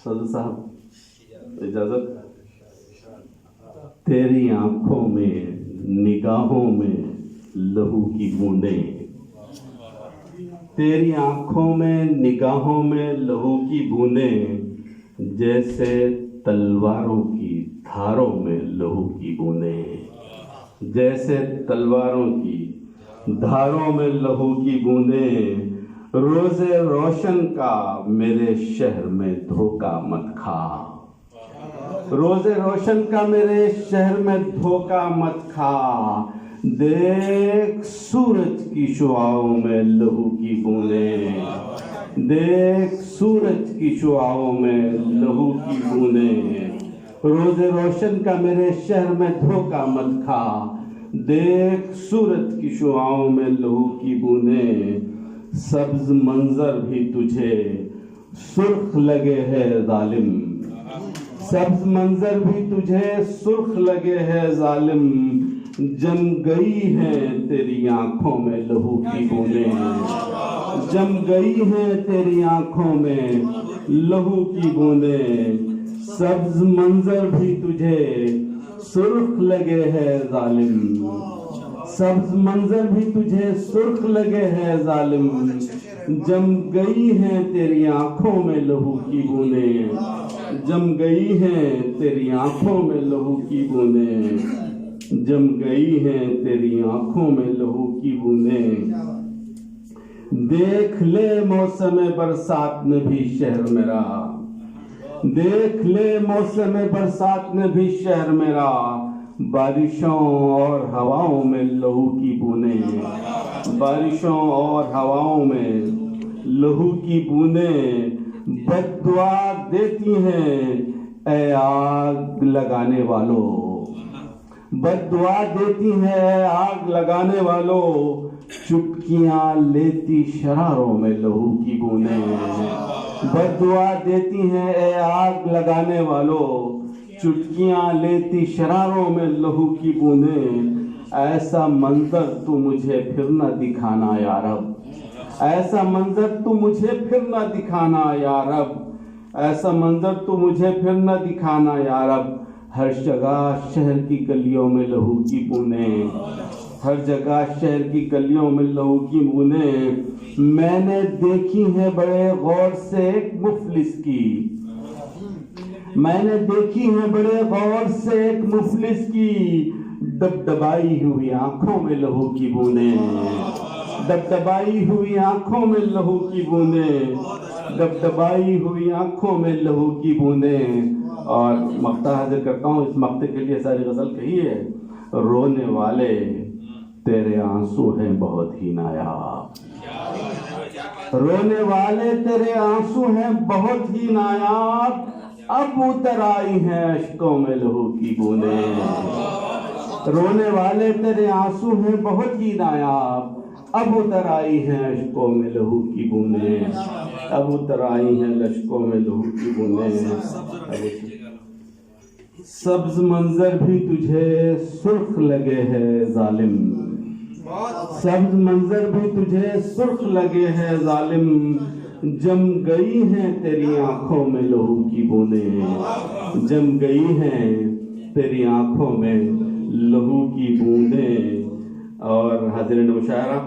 صدر صاحب اجازت. تیری آنکھوں میں نگاہوں میں لہو کی بوندیں، تیری آنکھوں میں نگاہوں میں لہو کی بوندیں، جیسے تلواروں کی دھاروں میں لہو کی بوندیں، جیسے تلواروں کی دھاروں میں لہو کی بوندیں. روز روشن کا میرے شہر میں دھوکہ مت کھا، روز روشن کا میرے شہر میں دھوکہ مت کھا. دیکھ سورج کی شعاعوں میں لہو کی بوندیں، دیکھ سورج کی شعاعوں میں لہو کی بوندیں. روز روشن کا میرے شہر میں دھوکہ مت کھا، دیکھ سورج کی شعاعوں میں لہو کی بوندیں. سبز منظر بھی تجھے سرخ لگے ہے ظالم، سبز منظر بھی تجھے سرخ لگے ہے ظالم. جم گئی ہیں تیری آنکھوں میں لہو کی بوندیں، جم گئی ہیں تیری آنکھوں میں لہو کی بوندیں. سبز منظر بھی تجھے سرخ لگے ہے ظالم، سبز منظر بھی تجھے سرخ لگے ہے ظالم. جم گئی ہیں تیری آنکھوں میں لہو کی بوندیں، جم گئی ہیں تیری آنکھوں میں لہو کی بوندیں، جم گئی ہیں تیری آنکھوں میں لہو کی بوندیں. دیکھ لے موسم برسات میں بھی شہر میرا، دیکھ لے موسم برسات میں بھی شہر میرا. بارشوں اور ہواؤں میں لہو کی بوندیں، بارشوں اور ہواؤں میں لہو کی بوندیں. بد دعا دیتی ہیں اے آگ لگانے والوں، بد دعا دیتی ہیں اے آگ لگانے والوں. چٹکیاں لیتی شراروں میں لہو کی بوندیں، بد دعا دیتی ہیں اے آگ لگانے والوں. چٹکیاں لیتی شراروں میں لہو کی بوندیں. ایسا منظر تو مجھے پھر نہ دکھانا یا رب، ایسا منظر تو مجھے پھر نہ دکھانا یا رب، ایسا منظر تو مجھے پھر نہ دکھانا یا رب. ہر جگہ شہر کی گلیوں میں لہو کی بوندیں، ہر جگہ شہر کی گلیوں میں لہو کی بوندیں. میں نے دیکھی ہے بڑے غور سے ایک مفلس کی، میں نے دیکھی ہے بڑے غور سے ایک مفلس کی. ڈبڈبائی ہوئی آنکھوں میں لہو کی بوندیں، ڈبڈبائی ہوئی آنکھوں میں لہو کی بوندیں، ڈبڈبائی ہوئی آنکھوں میں لہو کی بوندیں. اور مقطع حاضر کرتا ہوں، اس مقطع کے لیے ساری غزل کہی ہے. رونے والے تیرے آنسو ہیں بہت ہی نایاب، رونے والے تیرے آنسو ہیں بہت ہی نایاب. اب اتر آئی ہیں اشکوں میں لہو کی بوندیں، رونے والے تیرے آنسو ہیں بہت ہی نایاب. اب اتر آئی ہیں اشکوں میں لہو کی بوندیں، اب اتر آئی ہیں اشکوں میں لہو کی بوندیں. سبز منظر بھی تجھے سرخ لگے ہے ظالم، سبز منظر بھی تجھے سرخ لگے ہے ظالم. جم گئی ہیں تیری آنکھوں میں لہو کی بوندیں، جم گئی ہیں تیری آنکھوں میں لہو کی بوندیں. اور حاضرین مشاہرہ،